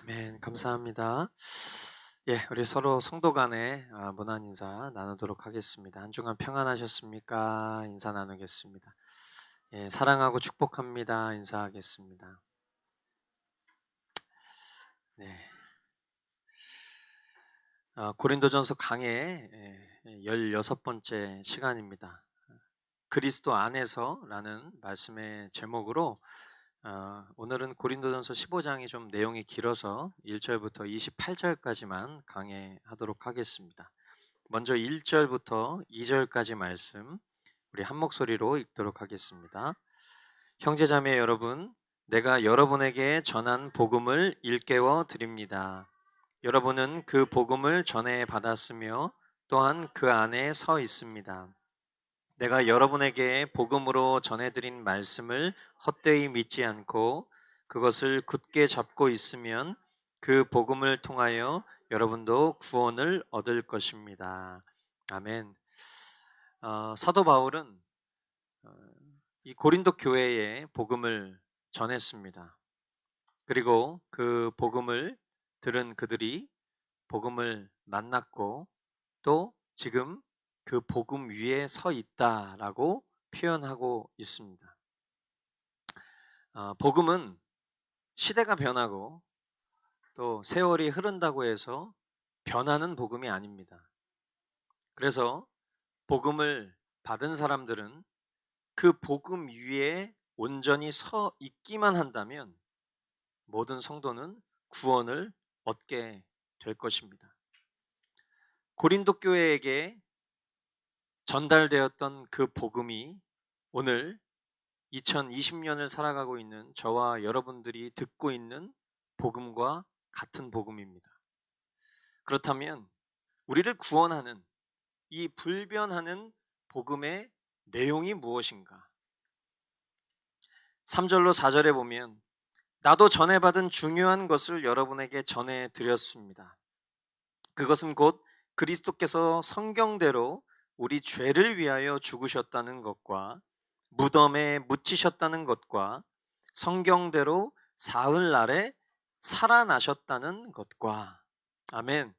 아멘. 감사합니다. 예, 우리 서로 성도 간에 문안 인사 나누도록 하겠습니다. 한 주간 평안하셨습니까? 인사 나누겠습니다. 예, 사랑하고 축복합니다. 인사하겠습니다. 네. 고린도전서 강해 16번째 시간입니다. 그리스도 안에서라는 말씀의 제목으로 오늘은 고린도전서 15장이 좀 내용이 길어서 1절부터 28절까지만 강해하도록 하겠습니다. 먼저 1절부터 2절까지 말씀 우리 한 목소리로 읽도록 하겠습니다. 형제자매 여러분, 내가 여러분에게 전한 복음을 일깨워 드립니다. 여러분은 그 복음을 전해 받았으며 또한 그 안에 서 있습니다. 내가 여러분에게 복음으로 전해드린 말씀을 헛되이 믿지 않고 그것을 굳게 잡고 있으면 그 복음을 통하여 여러분도 구원을 얻을 것입니다. 아멘. 사도 바울은 이 고린도 교회에 복음을 전했습니다. 그리고 그 복음을 들은 그들이 복음을 만났고 또 지금 그 복음 위에 서 있다라고 표현하고 있습니다. 복음은 시대가 변하고 또 세월이 흐른다고 해서 변하는 복음이 아닙니다. 그래서 복음을 받은 사람들은 그 복음 위에 온전히 서 있기만 한다면 모든 성도는 구원을 얻게 될 것입니다. 고린도 교회에게 전달되었던 그 복음이 오늘 2020년을 살아가고 있는 저와 여러분들이 듣고 있는 복음과 같은 복음입니다. 그렇다면 우리를 구원하는 이 불변하는 복음의 내용이 무엇인가? 3절로 4절에 보면 나도 전해받은 중요한 것을 여러분에게 전해드렸습니다. 그것은 곧 그리스도께서 성경대로 우리 죄를 위하여 죽으셨다는 것과 무덤에 묻히셨다는 것과 성경대로 사흘날에 살아나셨다는 것과 아멘.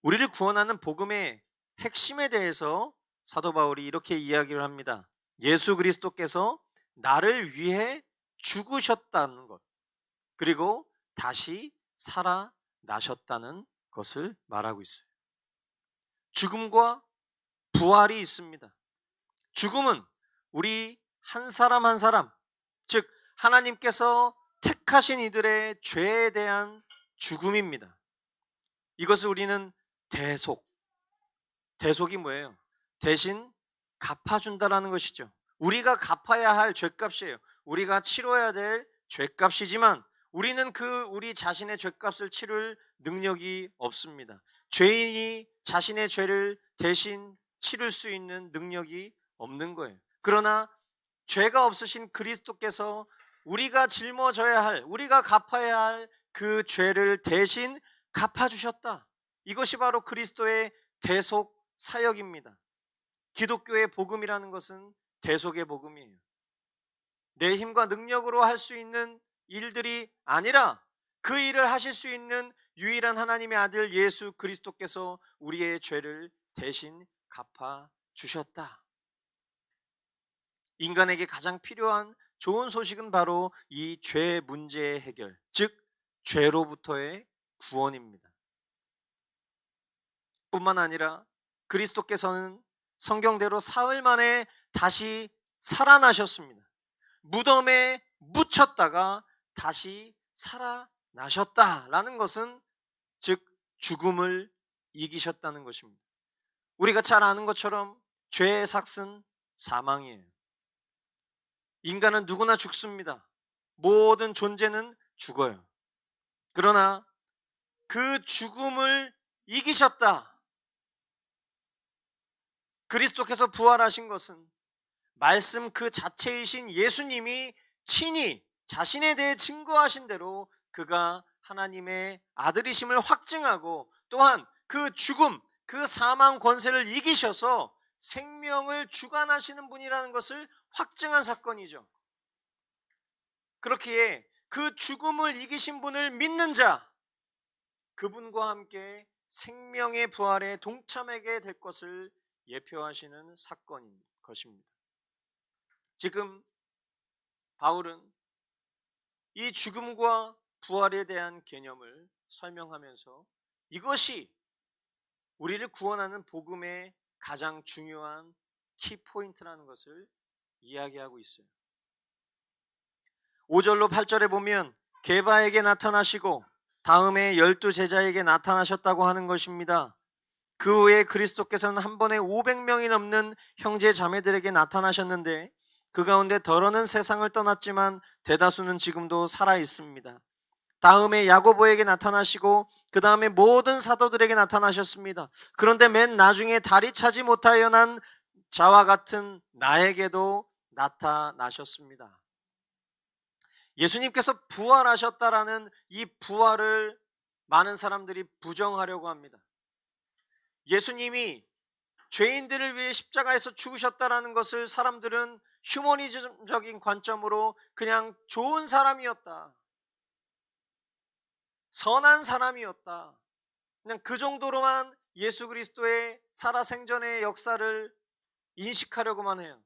우리를 구원하는 복음의 핵심에 대해서 사도 바울이 이렇게 이야기를 합니다. 예수 그리스도께서 나를 위해 죽으셨다는 것 그리고 다시 살아나셨다는 것을 말하고 있어요. 죽음과 부활이 있습니다. 죽음은 우리 한 사람 한 사람, 즉 하나님께서 택하신 이들의 죄에 대한 죽음입니다. 이것을 우리는 대속이 뭐예요? 대신 갚아준다라는 것이죠. 우리가 갚아야 할 죄값이에요. 우리가 치러야 될 죄값이지만 우리는 우리 자신의 죄값을 치를 능력이 없습니다. 죄인이 자신의 죄를 대신 치를 수 있는 능력이 없는 거예요. 그러나 죄가 없으신 그리스도께서 우리가 짊어져야 할, 우리가 갚아야 할 그 죄를 대신 갚아주셨다. 이것이 바로 그리스도의 대속 사역입니다. 기독교의 복음이라는 것은 대속의 복음이에요. 내 힘과 능력으로 할 수 있는 일들이 아니라 그 일을 하실 수 있는 유일한 하나님의 아들 예수 그리스도께서 우리의 죄를 대신 갚아 주셨다. 인간에게 가장 필요한 좋은 소식은 바로 이 죄 문제의 해결, 즉 죄로부터의 구원입니다. 뿐만 아니라 그리스도께서는 성경대로 사흘 만에 다시 살아나셨습니다. 무덤에 묻혔다가 다시 살아나셨다라는 것은 즉 죽음을 이기셨다는 것입니다. 우리가 잘 아는 것처럼 죄의 삭은 사망이에요. 인간은 누구나 죽습니다. 모든 존재는 죽어요. 그러나 그 죽음을 이기셨다. 그리스도께서 부활하신 것은 말씀 그 자체이신 예수님이 친히 자신에 대해 증거하신 대로 그가 하나님의 아들이심을 확증하고 또한 그 죽음, 그 사망 권세를 이기셔서 생명을 주관하시는 분이라는 것을 확증한 사건이죠. 그렇기에 그 죽음을 이기신 분을 믿는 자, 그분과 함께 생명의 부활에 동참하게 될 것을 예표하시는 사건인 것입니다. 지금 바울은 이 죽음과 부활에 대한 개념을 설명하면서 이것이 우리를 구원하는 복음의 가장 중요한 키포인트라는 것을 이야기하고 있어요. 5절로 8절에 보면 게바에게 나타나시고 다음에 12제자에게 나타나셨다고 하는 것입니다. 그 후에 그리스도께서는 한 번에 500명이 넘는 형제 자매들에게 나타나셨는데 그 가운데 덜어는 세상을 떠났지만 대다수는 지금도 살아 있습니다. 다음에 야고보에게 나타나시고 그 다음에 모든 사도들에게 나타나셨습니다. 그런데 맨 나중에 다리 차지 못하여 난 자와 같은 나에게도 나타나셨습니다. 예수님께서 부활하셨다라는 이 부활을 많은 사람들이 부정하려고 합니다. 예수님이 죄인들을 위해 십자가에서 죽으셨다라는 것을 사람들은 휴머니즘적인 관점으로 그냥 좋은 사람이었다, 선한 사람이었다, 그냥 그 정도로만 예수 그리스도의 살아생전의 역사를 인식하려고만 해요.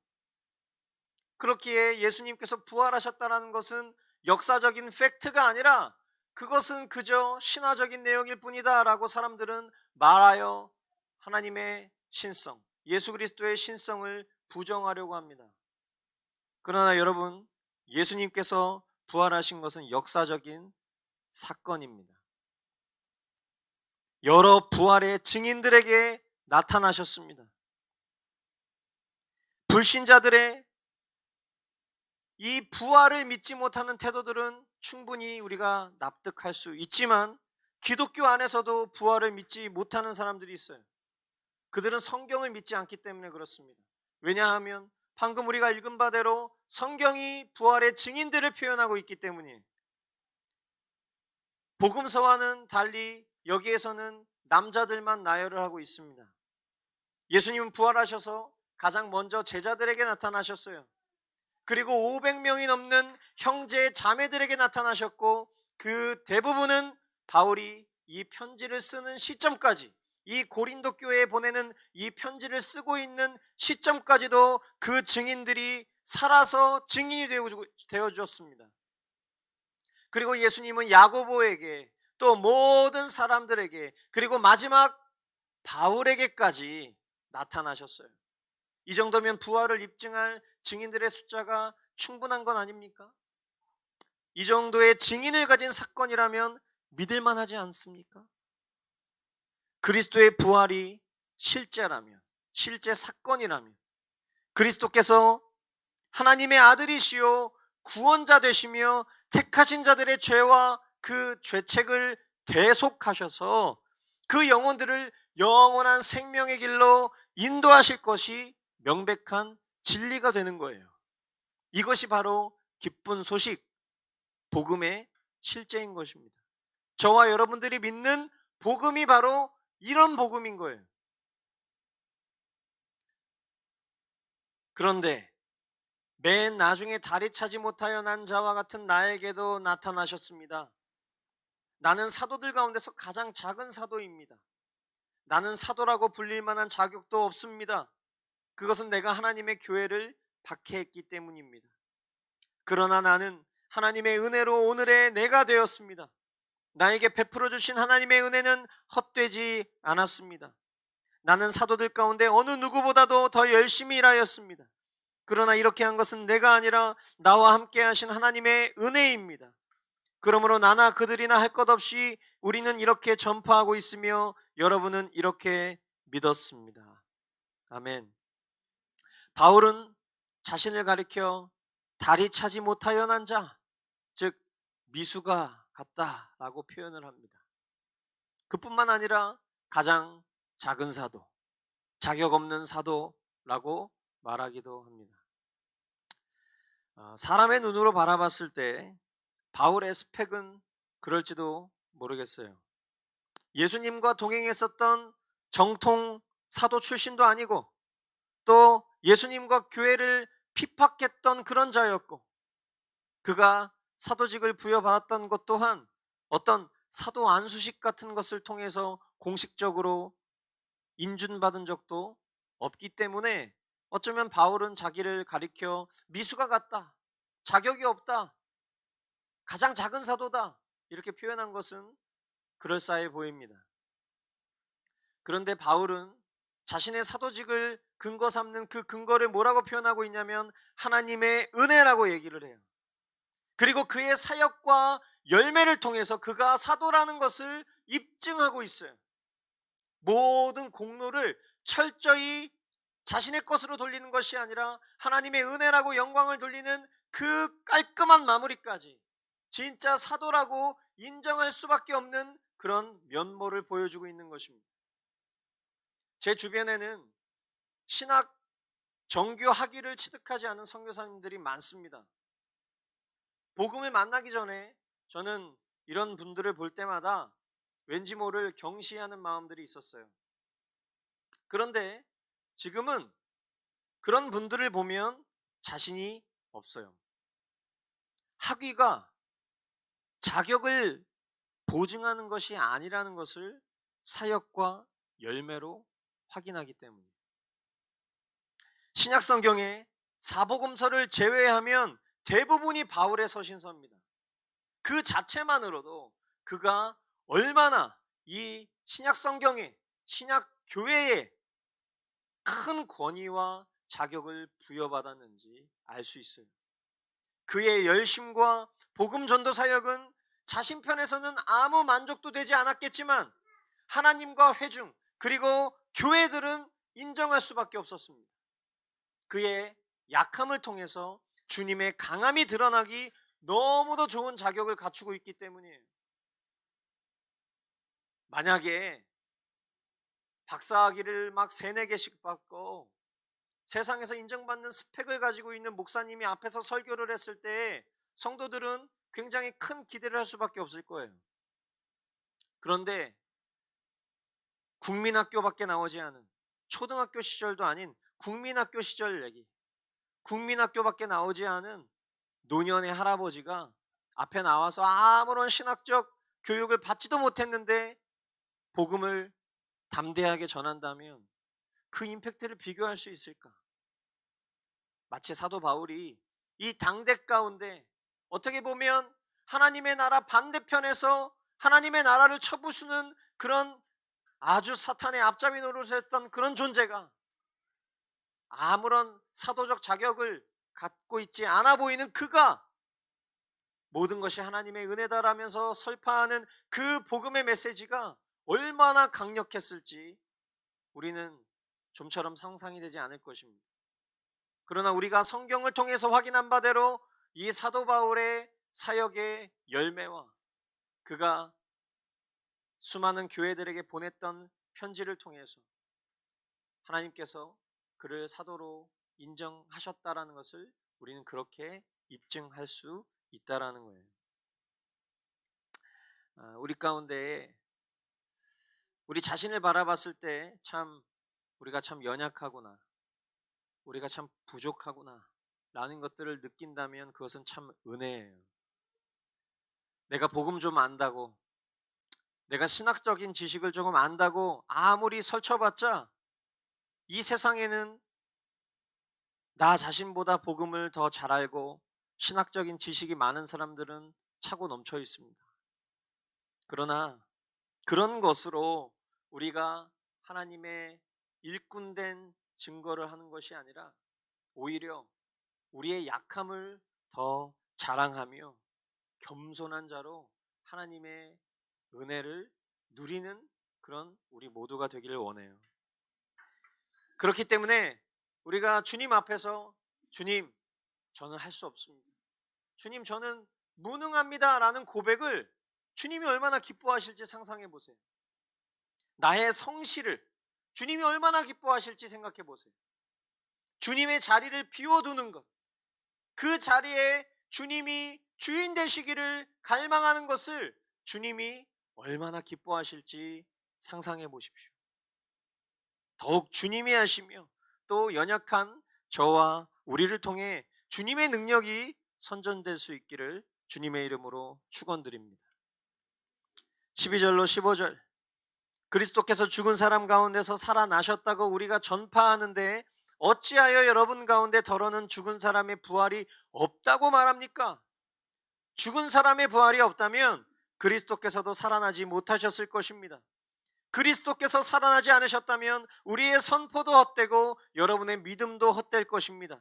그렇기에 예수님께서 부활하셨다는 것은 역사적인 팩트가 아니라 그것은 그저 신화적인 내용일 뿐이다 라고 사람들은 말하여 하나님의 신성, 예수 그리스도의 신성을 부정하려고 합니다. 그러나 여러분, 예수님께서 부활하신 것은 역사적인 사건입니다. 여러 부활의 증인들에게 나타나셨습니다. 불신자들의 이 부활을 믿지 못하는 태도들은 충분히 우리가 납득할 수 있지만 기독교 안에서도 부활을 믿지 못하는 사람들이 있어요. 그들은 성경을 믿지 않기 때문에 그렇습니다. 왜냐하면 방금 우리가 읽은 바대로 성경이 부활의 증인들을 표현하고 있기 때문이에요. 복음서와는 달리 여기에서는 남자들만 나열을 하고 있습니다. 예수님은 부활하셔서 가장 먼저 제자들에게 나타나셨어요. 그리고 500명이 넘는 형제 자매들에게 나타나셨고 그 대부분은 바울이 이 편지를 쓰는 시점까지, 이 고린도 교회에 보내는 이 편지를 쓰고 있는 시점까지도 그 증인들이 살아서 증인이 되어 주었습니다. 그리고 예수님은 야고보에게 또 모든 사람들에게 그리고 마지막 바울에게까지 나타나셨어요. 이 정도면 부활을 입증할 증인들의 숫자가 충분한 건 아닙니까? 이 정도의 증인을 가진 사건이라면 믿을만 하지 않습니까? 그리스도의 부활이 실제라면, 실제 사건이라면, 그리스도께서 하나님의 아들이시요 구원자 되시며 택하신 자들의 죄와 그 죄책을 대속하셔서 그 영혼들을 영원한 생명의 길로 인도하실 것이 명백한 진리가 되는 거예요. 이것이 바로 기쁜 소식, 복음의 실제인 것입니다. 저와 여러분들이 믿는 복음이 바로 이런 복음인 거예요. 그런데 맨 나중에 다리 차지 못하여 난 자와 같은 나에게도 나타나셨습니다. 나는 사도들 가운데서 가장 작은 사도입니다. 나는 사도라고 불릴 만한 자격도 없습니다. 그것은 내가 하나님의 교회를 박해했기 때문입니다. 그러나 나는 하나님의 은혜로 오늘의 내가 되었습니다. 나에게 베풀어 주신 하나님의 은혜는 헛되지 않았습니다. 나는 사도들 가운데 어느 누구보다도 더 열심히 일하였습니다. 그러나 이렇게 한 것은 내가 아니라 나와 함께 하신 하나님의 은혜입니다. 그러므로 나나 그들이나 할 것 없이 우리는 이렇게 전파하고 있으며 여러분은 이렇게 믿었습니다. 아멘. 바울은 자신을 가리켜 다리 차지 못하여 난 자, 즉 미수가 같다라고 표현을 합니다. 그뿐만 아니라 가장 작은 사도, 자격 없는 사도라고 말하기도 합니다. 사람의 눈으로 바라봤을 때 바울의 스펙은 그럴지도 모르겠어요. 예수님과 동행했었던 정통 사도 출신도 아니고 또 예수님과 교회를 핍박했던 그런 자였고 그가 사도직을 부여받았던 것 또한 어떤 사도 안수식 같은 것을 통해서 공식적으로 인준받은 적도 없기 때문에 어쩌면 바울은 자기를 가리켜 미수가 같다, 자격이 없다, 가장 작은 사도다, 이렇게 표현한 것은 그럴싸해 보입니다. 그런데 바울은 자신의 사도직을 근거 삼는 그 근거를 뭐라고 표현하고 있냐면 하나님의 은혜라고 얘기를 해요. 그리고 그의 사역과 열매를 통해서 그가 사도라는 것을 입증하고 있어요. 모든 공로를 철저히 자신의 것으로 돌리는 것이 아니라 하나님의 은혜라고 영광을 돌리는 그 깔끔한 마무리까지 진짜 사도라고 인정할 수밖에 없는 그런 면모를 보여주고 있는 것입니다. 제 주변에는 신학 정규 학위를 취득하지 않은 선교사님들이 많습니다. 복음을 만나기 전에 저는 이런 분들을 볼 때마다 왠지 모를 경시하는 마음들이 있었어요. 그런데 지금은 그런 분들을 보면 자신이 없어요. 학위가 자격을 보증하는 것이 아니라는 것을 사역과 열매로 확인하기 때문이에요. 신약 성경에 사복음서를 제외하면 대부분이 바울의 서신서입니다. 그 자체만으로도 그가 얼마나 이 신약 성경에, 신약 교회에 큰 권위와 자격을 부여받았는지 알 수 있어요. 그의 열심과 복음 전도 사역은 자신 편에서는 아무 만족도 되지 않았겠지만 하나님과 회중 그리고 교회들은 인정할 수밖에 없었습니다. 그의 약함을 통해서 주님의 강함이 드러나기 너무도 좋은 자격을 갖추고 있기 때문이에요. 만약에 박사학위를 막 3-4개씩 받고 세상에서 인정받는 스펙을 가지고 있는 목사님이 앞에서 설교를 했을 때 성도들은 굉장히 큰 기대를 할 수밖에 없을 거예요. 그런데 국민학교밖에 나오지 않은, 초등학교 시절도 아닌 국민학교 시절 얘기, 국민학교밖에 나오지 않은 노년의 할아버지가 앞에 나와서 아무런 신학적 교육을 받지도 못했는데 복음을 담대하게 전한다면 그 임팩트를 비교할 수 있을까? 마치 사도 바울이 이 당대 가운데 어떻게 보면 하나님의 나라 반대편에서 하나님의 나라를 쳐부수는 그런 아주 사탄의 앞잡이 노릇을 했던 그런 존재가 아무런 사도적 자격을 갖고 있지 않아 보이는 그가 모든 것이 하나님의 은혜다라면서 설파하는 그 복음의 메시지가 얼마나 강력했을지 우리는 좀처럼 상상이 되지 않을 것입니다. 그러나 우리가 성경을 통해서 확인한 바대로 이 사도 바울의 사역의 열매와 그가 수많은 교회들에게 보냈던 편지를 통해서 하나님께서 그를 사도로 인정하셨다라는 것을 우리는 그렇게 입증할 수 있다라는 거예요. 우리 가운데 우리 자신을 바라봤을 때 참 우리가 참 연약하구나, 우리가 참 부족하구나 라는 것들을 느낀다면 그것은 참 은혜예요. 내가 복음 좀 안다고, 내가 신학적인 지식을 조금 안다고 아무리 설쳐봤자 이 세상에는 나 자신보다 복음을 더 잘 알고 신학적인 지식이 많은 사람들은 차고 넘쳐 있습니다. 그러나 그런 것으로 우리가 하나님의 일꾼된 증거를 하는 것이 아니라 오히려 우리의 약함을 더 자랑하며 겸손한 자로 하나님의 은혜를 누리는 그런 우리 모두가 되기를 원해요. 그렇기 때문에 우리가 주님 앞에서 주님, 저는 할 수 없습니다, 주님, 저는 무능합니다 라는 고백을 주님이 얼마나 기뻐하실지 상상해 보세요. 나의 성실을 주님이 얼마나 기뻐하실지 생각해 보세요. 주님의 자리를 비워두는 것, 그 자리에 주님이 주인 되시기를 갈망하는 것을 주님이 얼마나 기뻐하실지 상상해 보십시오. 더욱 주님이 하시며 또 연약한 저와 우리를 통해 주님의 능력이 선전될 수 있기를 주님의 이름으로 축원드립니다. 12절로 15절, 그리스도께서 죽은 사람 가운데서 살아나셨다고 우리가 전파하는데 어찌하여 여러분 가운데 더러는 죽은 사람의 부활이 없다고 말합니까? 죽은 사람의 부활이 없다면 그리스도께서도 살아나지 못하셨을 것입니다. 그리스도께서 살아나지 않으셨다면 우리의 선포도 헛되고 여러분의 믿음도 헛될 것입니다.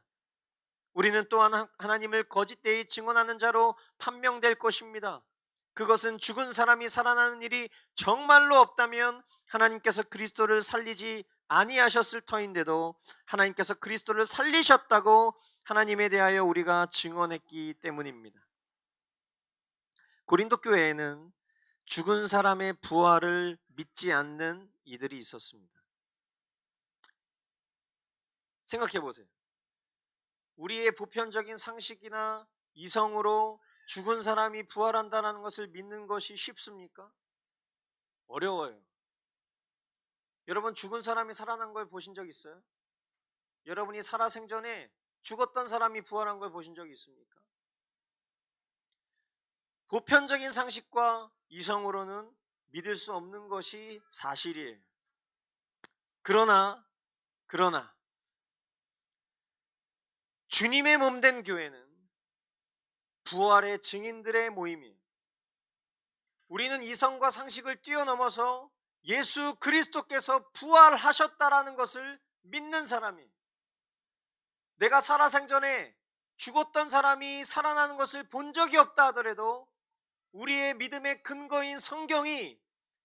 우리는 또한 하나님을 거짓되이 증언하는 자로 판명될 것입니다. 그것은 죽은 사람이 살아나는 일이 정말로 없다면 하나님께서 그리스도를 살리지 아니하셨을 터인데도 하나님께서 그리스도를 살리셨다고 하나님에 대하여 우리가 증언했기 때문입니다. 고린도 교회에는 죽은 사람의 부활을 믿지 않는 이들이 있었습니다. 생각해 보세요. 우리의 보편적인 상식이나 이성으로 죽은 사람이 부활한다는 것을 믿는 것이 쉽습니까? 어려워요. 여러분, 죽은 사람이 살아난 걸 보신 적 있어요? 여러분이 살아생전에 죽었던 사람이 부활한 걸 보신 적이 있습니까? 보편적인 상식과 이성으로는 믿을 수 없는 것이 사실이에요. 그러나 주님의 몸된 교회는 부활의 증인들의 모임이에요. 우리는 이성과 상식을 뛰어넘어서 예수 그리스도께서 부활하셨다라는 것을 믿는 사람이에요. 내가 살아생전에 죽었던 사람이 살아나는 것을 본 적이 없다 하더라도 우리의 믿음의 근거인 성경이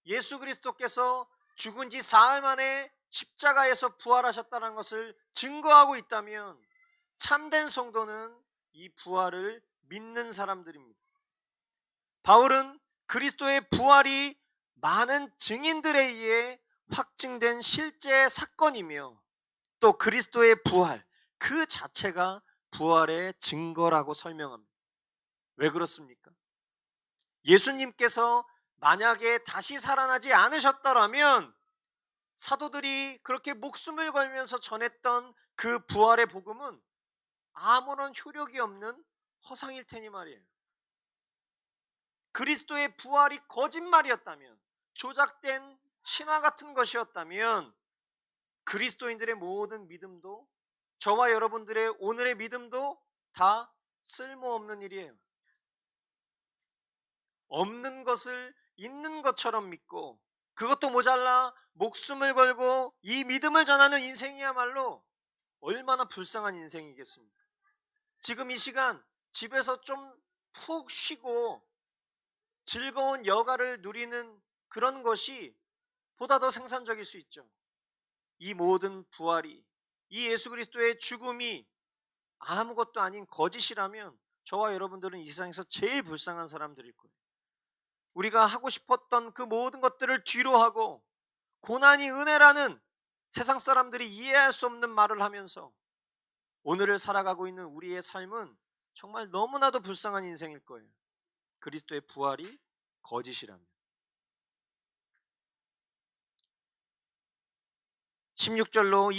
예수 그리스도께서 죽은 지 사흘 만에 십자가에서 부활하셨다는 것을 증거하고 있다면 참된 성도는 이 부활을 믿는 사람들입니다. 바울은 그리스도의 부활이 많은 증인들에 의해 확증된 실제 사건이며 또 그리스도의 부활 그 자체가 부활의 증거라고 설명합니다. 왜 그렇습니까? 예수님께서 만약에 다시 살아나지 않으셨더라면 사도들이 그렇게 목숨을 걸면서 전했던 그 부활의 복음은 아무런 효력이 없는 허상일 테니 말이에요. 그리스도의 부활이 거짓말이었다면, 조작된 신화 같은 것이었다면 그리스도인들의 모든 믿음도, 저와 여러분들의 오늘의 믿음도 다 쓸모없는 일이에요. 없는 것을 있는 것처럼 믿고 그것도 모자라 목숨을 걸고 이 믿음을 전하는 인생이야말로 얼마나 불쌍한 인생이겠습니까? 지금 이 시간 집에서 좀 푹 쉬고 즐거운 여가를 누리는 그런 것이 보다 더 생산적일 수 있죠. 이 모든 부활이, 이 예수 그리스도의 죽음이 아무것도 아닌 거짓이라면 저와 여러분들은 이 세상에서 제일 불쌍한 사람들일 거예요. 우리가 하고 싶었던 그 모든 것들을 뒤로 하고 고난이 은혜라는 세상 사람들이 이해할 수 없는 말을 하면서 오늘을 살아가고 있는 우리의 삶은 정말 너무나도 불쌍한 인생일 거예요. 그리스도의 부활이 거짓이라면. 16절로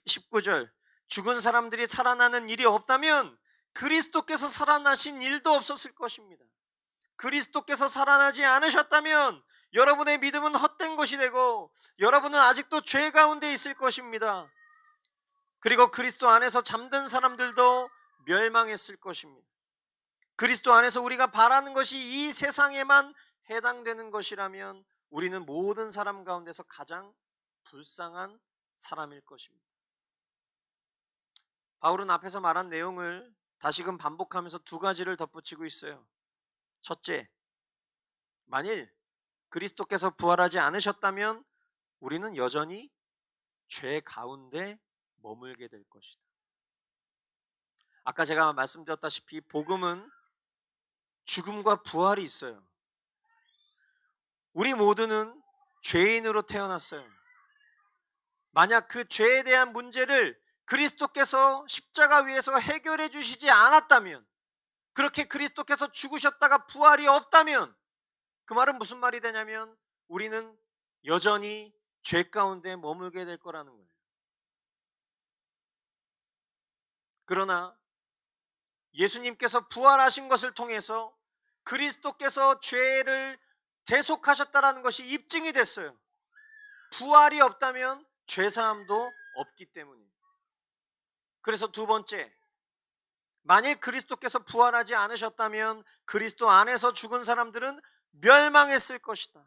19절, 죽은 사람들이 살아나는 일이 없다면 그리스도께서 살아나신 일도 없었을 것입니다. 그리스도께서 살아나지 않으셨다면 여러분의 믿음은 헛된 것이 되고 여러분은 아직도 죄 가운데 있을 것입니다. 그리고 그리스도 안에서 잠든 사람들도 멸망했을 것입니다. 그리스도 안에서 우리가 바라는 것이 이 세상에만 해당되는 것이라면 우리는 모든 사람 가운데서 가장 불쌍한 사람일 것입니다. 바울은 앞에서 말한 내용을 다시금 반복하면서 두 가지를 덧붙이고 있어요. 첫째, 만일 그리스도께서 부활하지 않으셨다면 우리는 여전히 죄 가운데 머물게 될 것이다. 아까 제가 말씀드렸다시피 복음은 죽음과 부활이 있어요. 우리 모두는 죄인으로 태어났어요. 만약 그 죄에 대한 문제를 그리스도께서 십자가 위에서 해결해 주시지 않았다면, 그렇게 그리스도께서 죽으셨다가 부활이 없다면 그 말은 무슨 말이 되냐면 우리는 여전히 죄 가운데 머물게 될 거라는 거예요. 그러나 예수님께서 부활하신 것을 통해서 그리스도께서 죄를 대속하셨다라는 것이 입증이 됐어요. 부활이 없다면 죄사함도 없기 때문입니다. 그래서 두 번째, 만일 그리스도께서 부활하지 않으셨다면 그리스도 안에서 죽은 사람들은 멸망했을 것이다.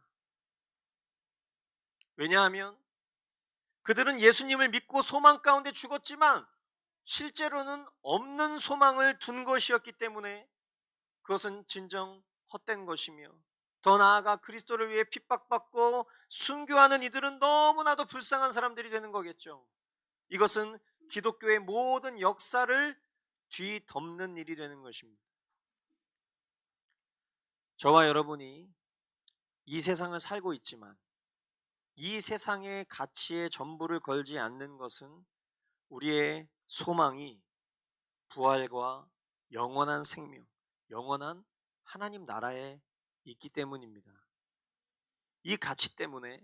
왜냐하면 그들은 예수님을 믿고 소망 가운데 죽었지만 실제로는 없는 소망을 둔 것이었기 때문에 그것은 진정 헛된 것이며, 더 나아가 그리스도를 위해 핍박받고 순교하는 이들은 너무나도 불쌍한 사람들이 되는 거겠죠. 이것은 기독교의 모든 역사를 뒤덮는 일이 되는 것입니다. 저와 여러분이 이 세상을 살고 있지만 이 세상의 가치에 전부를 걸지 않는 것은 우리의 소망이 부활과 영원한 생명, 영원한 하나님 나라에 있기 때문입니다. 이 가치 때문에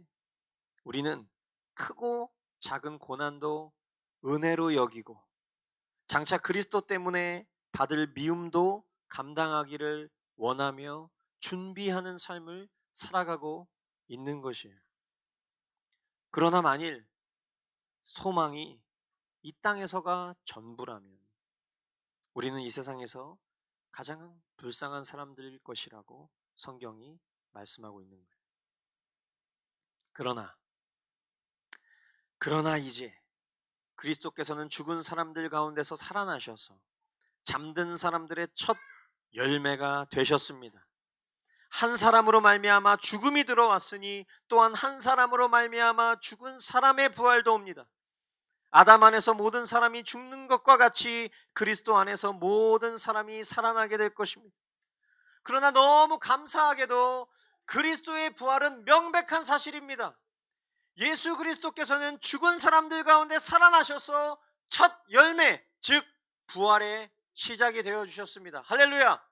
우리는 크고 작은 고난도 은혜로 여기고, 장차 그리스도 때문에 받을 미움도 감당하기를 원하며 준비하는 삶을 살아가고 있는 것이에요. 그러나 만일 소망이 이 땅에서가 전부라면 우리는 이 세상에서 가장 불쌍한 사람들일 것이라고 성경이 말씀하고 있는 거예요. 그러나 이제 그리스도께서는 죽은 사람들 가운데서 살아나셔서 잠든 사람들의 첫 열매가 되셨습니다. 한 사람으로 말미암아 죽음이 들어왔으니 또한 한 사람으로 말미암아 죽은 사람의 부활도 옵니다. 아담 안에서 모든 사람이 죽는 것과 같이 그리스도 안에서 모든 사람이 살아나게 될 것입니다. 그러나 너무 감사하게도 그리스도의 부활은 명백한 사실입니다. 예수 그리스도께서는 죽은 사람들 가운데 살아나셔서 첫 열매, 즉 부활의 시작이 되어 주셨습니다. 할렐루야.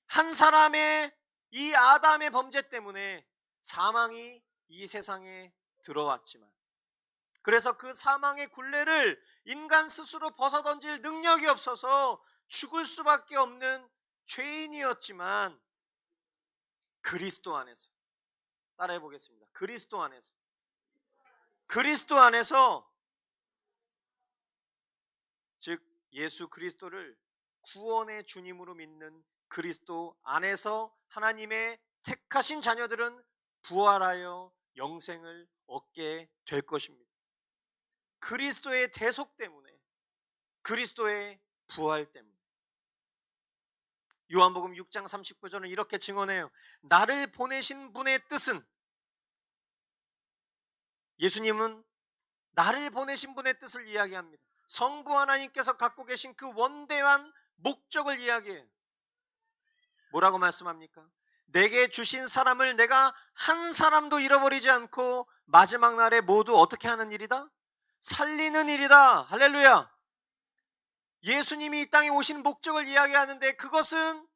한 사람의 이 아담의 범죄 때문에 사망이 이 세상에 들어왔지만, 그래서 그 사망의 굴레를 인간 스스로 벗어던질 능력이 없어서 죽을 수밖에 없는 죄인이었지만, 그리스도 안에서, 따라해 보겠습니다. 그리스도 안에서, 즉 예수 그리스도를 구원의 주님으로 믿는 그리스도 안에서 하나님의 택하신 자녀들은 부활하여 영생을 얻게 될 것입니다. 그리스도의 대속 때문에, 그리스도의 부활 때문에. 요한복음 6장 39절은 이렇게 증언해요. 나를 보내신 분의 뜻은, 예수님은 나를 보내신 분의 뜻을 이야기합니다. 성부 하나님께서 갖고 계신 그 원대한 목적을 이야기해요. 뭐라고 말씀합니까? 내게 주신 사람을 내가 한 사람도 잃어버리지 않고 마지막 날에 모두 어떻게 하는 일이다? 살리는 일이다. 할렐루야. 예수님이 이 땅에 오신 목적을 이야기하는데, 그것은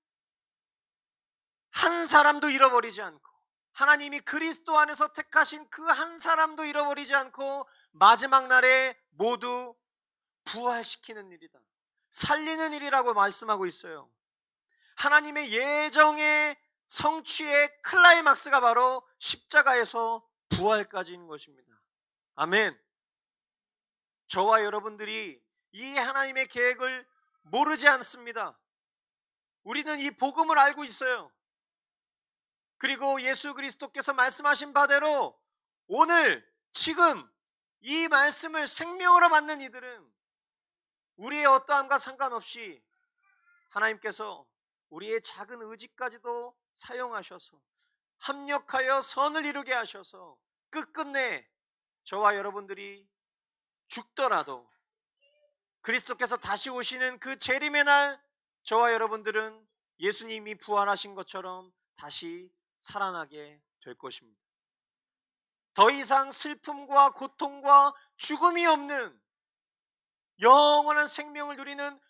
한 사람도 잃어버리지 않고, 하나님이 그리스도 안에서 택하신 그 한 사람도 잃어버리지 않고 마지막 날에 모두 부활시키는 일이다. 살리는 일이라고 말씀하고 있어요. 하나님의 예정의 성취의 클라이막스가 바로 십자가에서 부활까지인 것입니다. 아멘. 저와 여러분들이 이 하나님의 계획을 모르지 않습니다. 우리는 이 복음을 알고 있어요. 그리고 예수 그리스도께서 말씀하신 바대로 오늘 지금 이 말씀을 생명으로 받는 이들은 우리의 어떠함과 상관없이 하나님께서 우리의 작은 의지까지도 사용하셔서 합력하여 선을 이루게 하셔서 끝끝내 저와 여러분들이 죽더라도 그리스도께서 다시 오시는 그 재림의 날, 저와 여러분들은 예수님이 부활하신 것처럼 다시 살아나게 될 것입니다. 더 이상 슬픔과 고통과 죽음이 없는 영원한 생명을 누리는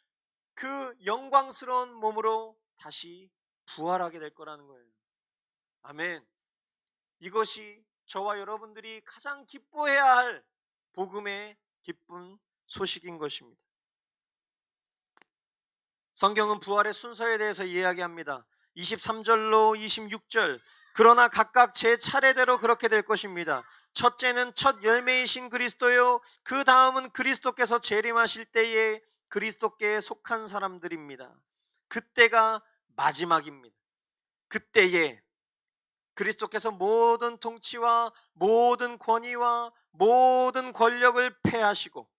그 영광스러운 몸으로 다시 부활하게 될 거라는 거예요. 아멘. 이것이 저와 여러분들이 가장 기뻐해야 할 복음의 기쁜 소식인 것입니다. 성경은 부활의 순서에 대해서 이야기합니다. 23절로 26절. 그러나 각각 제 차례대로 그렇게 될 것입니다. 첫째는 첫 열매이신 그리스도요, 그 다음은 그리스도께서 재림하실 때에 그리스도께 속한 사람들입니다. 그때가 마지막입니다. 그때에 그리스도께서 모든 통치와 모든 권위와 모든 권력을 패하시고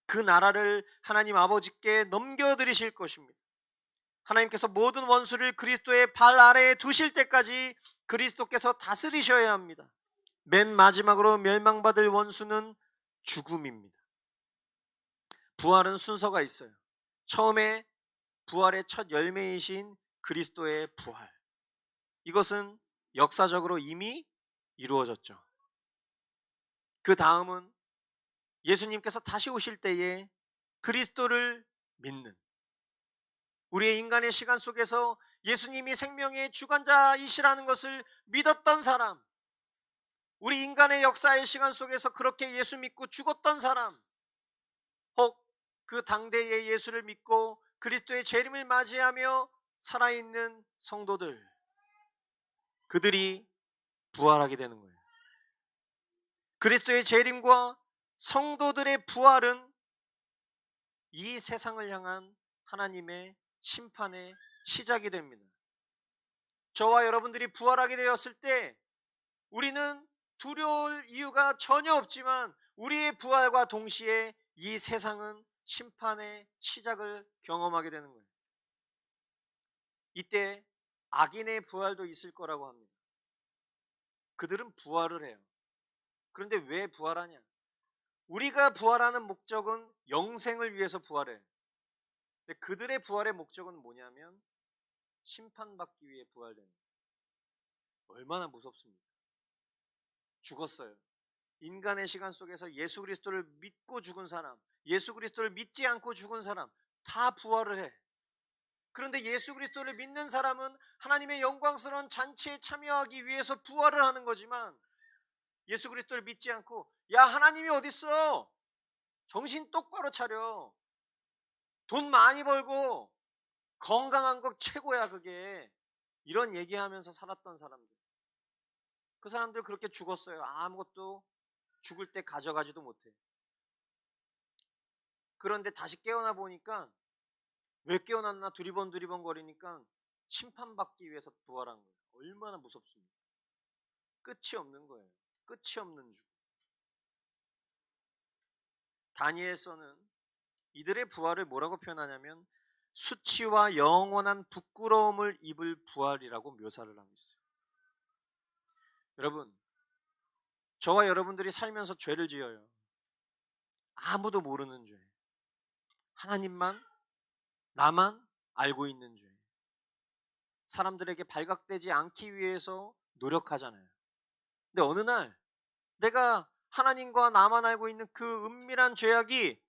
그 나라를 하나님 아버지께 넘겨드리실 것입니다. 하나님께서 모든 원수를 그리스도의 발 아래에 두실 때까지 그리스도께서 다스리셔야 합니다. 맨 마지막으로 멸망받을 원수는 죽음입니다. 부활은 순서가 있어요. 처음에 부활의 첫 열매이신 그리스도의 부활. 이것은 역사적으로 이미 이루어졌죠. 그 다음은 예수님께서 다시 오실 때에 그리스도를 믿는, 우리의 인간의 시간 속에서 예수님이 생명의 주관자이시라는 것을 믿었던 사람, 우리 인간의 역사의 시간 속에서 그렇게 예수 믿고 죽었던 사람, 혹 그 당대의 예수를 믿고 그리스도의 재림을 맞이하며 살아있는 성도들, 그들이 부활하게 되는 거예요. 그리스도의 재림과 성도들의 부활은 이 세상을 향한 하나님의 심판의 시작이 됩니다. 저와 여러분들이 부활하게 되었을 때 우리는 두려울 이유가 전혀 없지만 우리의 부활과 동시에 이 세상은 심판의 시작을 경험하게 되는 거예요. 이때 악인의 부활도 있을 거라고 합니다. 그들은 부활을 해요. 그런데 왜 부활하냐? 우리가 부활하는 목적은 영생을 위해서 부활해요. 근데 그들의 부활의 목적은 뭐냐면 심판받기 위해 부활되는 거예요. 얼마나 무섭습니까? 죽었어요. 인간의 시간 속에서 예수 그리스도를 믿고 죽은 사람, 예수 그리스도를 믿지 않고 죽은 사람 다 부활을 해. 그런데 예수 그리스도를 믿는 사람은 하나님의 영광스러운 잔치에 참여하기 위해서 부활을 하는 거지만, 예수 그리스도를 믿지 않고 야 하나님이 어딨어? 정신 똑바로 차려. 돈 많이 벌고 건강한 거 최고야 그게. 이런 얘기하면서 살았던 사람들, 그 사람들 그렇게 죽었어요. 아무것도 죽을 때 가져가지도 못해. 그런데 다시 깨어나 보니까 왜 깨어났나 두리번 거리니까 심판받기 위해서 부활한 거예요. 얼마나 무섭습니까? 끝이 없는 거예요. 끝이 없는 죽음. 다니엘서는 이들의 부활을 뭐라고 표현하냐면 수치와 영원한 부끄러움을 입을 부활이라고 묘사를 하고 있어요. 여러분, 저와 여러분들이 살면서 죄를 지어요. 아무도 모르는 죄, 하나님만, 나만 알고 있는 죄, 사람들에게 발각되지 않기 위해서 노력하잖아요. 근데 어느 날 내가 하나님과 나만 알고 있는 그 은밀한 죄악이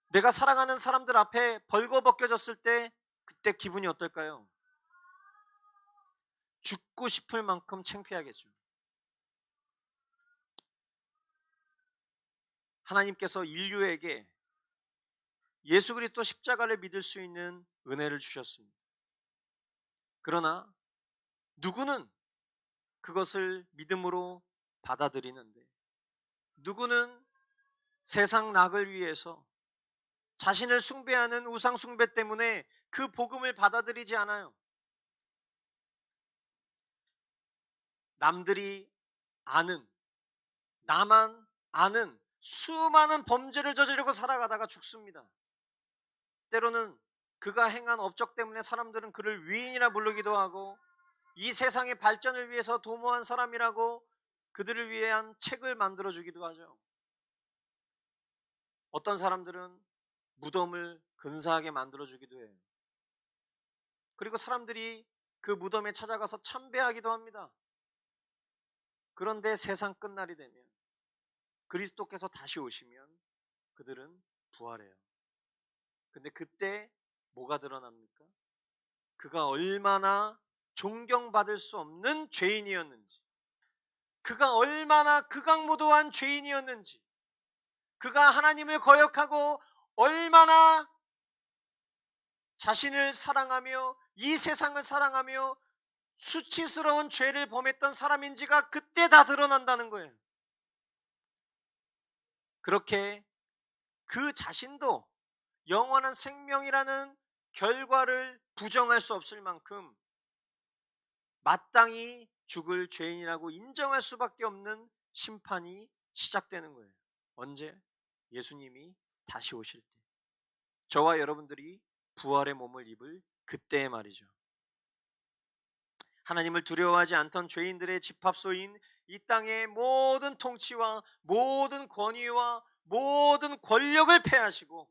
내가 사랑하는 사람들 앞에 벌거벗겨졌을 때 그때 기분이 어떨까요? 죽고 싶을 만큼 창피하겠죠. 하나님께서 인류에게 예수 그리스도 십자가를 믿을 수 있는 은혜를 주셨습니다. 그러나 누구는 그것을 믿음으로 받아들이는데, 누구는 세상 낙을 위해서 자신을 숭배하는 우상 숭배 때문에 그 복음을 받아들이지 않아요. 남들이 아는, 나만 아는 수많은 범죄를 저지르고 살아가다가 죽습니다. 때로는 그가 행한 업적 때문에 사람들은 그를 위인이라 부르기도 하고, 이 세상의 발전을 위해서 도모한 사람이라고 그들을 위한 책을 만들어 주기도 하죠. 어떤 사람들은 무덤을 근사하게 만들어 주기도 해요. 그리고 사람들이 그 무덤에 찾아가서 참배하기도 합니다. 그런데 세상 끝날이 되면, 그리스도께서 다시 오시면 그들은 부활해요. 근데 그때 뭐가 드러납니까? 그가 얼마나 존경받을 수 없는 죄인이었는지, 그가 얼마나 극악무도한 죄인이었는지, 그가 하나님을 거역하고 얼마나 자신을 사랑하며 이 세상을 사랑하며 수치스러운 죄를 범했던 사람인지가 그때 다 드러난다는 거예요. 그렇게 그 자신도 영원한 생명이라는 결과를 부정할 수 없을 만큼 마땅히 죽을 죄인이라고 인정할 수밖에 없는 심판이 시작되는 거예요. 언제? 예수님이 다시 오실 때, 저와 여러분들이 부활의 몸을 입을 그때의 말이죠. 하나님을 두려워하지 않던 죄인들의 집합소인 이 땅의 모든 통치와 모든 권위와 모든 권력을 폐하시고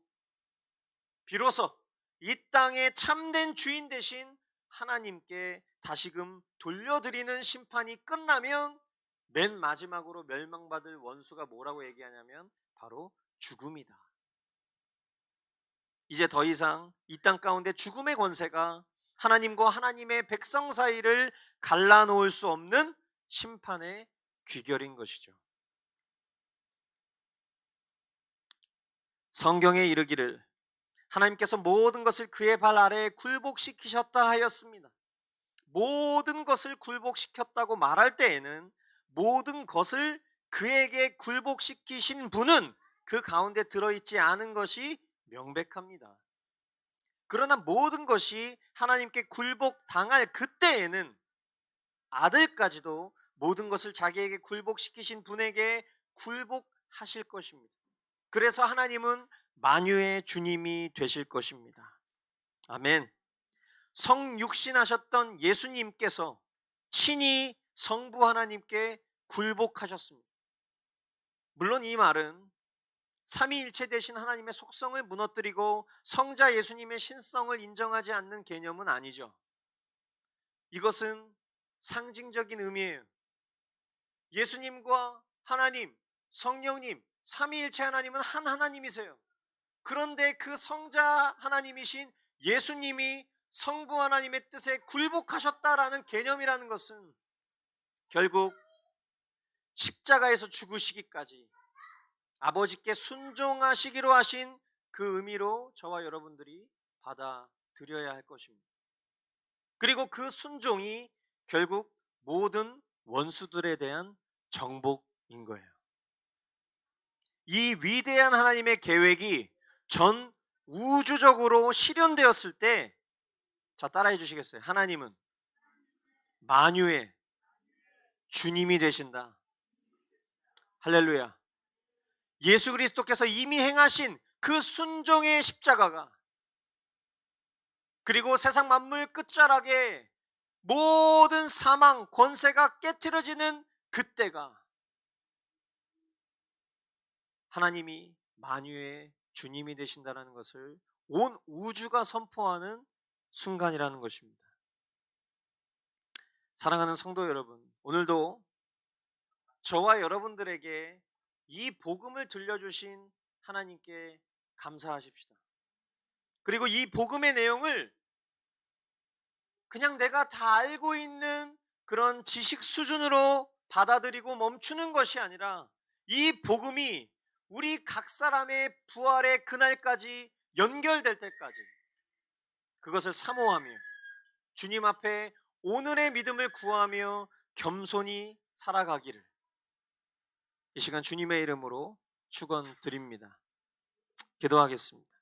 비로소 이 땅의 참된 주인 되신 하나님께 다시금 돌려드리는 심판이 끝나면 맨 마지막으로 멸망받을 원수가 뭐라고 얘기하냐면 바로 죽음이다. 이제 더 이상 이 땅 가운데 죽음의 권세가 하나님과 하나님의 백성 사이를 갈라놓을 수 없는 심판의 귀결인 것이죠. 성경에 이르기를 하나님께서 모든 것을 그의 발 아래에 굴복시키셨다 하였습니다. 모든 것을 굴복시켰다고 말할 때에는 모든 것을 그에게 굴복시키신 분은 그 가운데 들어있지 않은 것이 명백합니다. 그러나 모든 것이 하나님께 굴복당할 그때에는 아들까지도 모든 것을 자기에게 굴복시키신 분에게 굴복하실 것입니다. 그래서 하나님은 만유의 주님이 되실 것입니다. 아멘. 성육신하셨던 예수님께서 친히 성부 하나님께 굴복하셨습니다. 물론 이 말은 삼위일체 되신 하나님의 속성을 무너뜨리고 성자 예수님의 신성을 인정하지 않는 개념은 아니죠. 이것은 상징적인 의미예요. 예수님과 하나님, 성령님, 삼위일체 하나님은 한 하나님이세요. 그런데 그 성자 하나님이신 예수님이 성부 하나님의 뜻에 굴복하셨다라는 개념이라는 것은 결국 십자가에서 죽으시기까지 아버지께 순종하시기로 하신 그 의미로 저와 여러분들이 받아들여야 할 것입니다. 그리고 그 순종이 결국 모든 원수들에 대한 정복인 거예요. 이 위대한 하나님의 계획이 전 우주적으로 실현되었을 때, 자, 따라해 주시겠어요? 하나님은 만유의 주님이 되신다. 할렐루야. 예수 그리스도께서 이미 행하신 그 순종의 십자가가, 그리고 세상 만물 끝자락에 모든 사망, 권세가 깨트려지는 그때가 하나님이 만유의 주님이 되신다는 것을 온 우주가 선포하는 순간이라는 것입니다. 사랑하는 성도 여러분, 오늘도 저와 여러분들에게 이 복음을 들려주신 하나님께 감사하십시다. 그리고 이 복음의 내용을 그냥 내가 다 알고 있는 그런 지식 수준으로 받아들이고 멈추는 것이 아니라 이 복음이 우리 각 사람의 부활의 그날까지 연결될 때까지 그것을 사모하며 주님 앞에 오늘의 믿음을 구하며 겸손히 살아가기를 이 시간 주님의 이름으로 축원드립니다. 기도하겠습니다.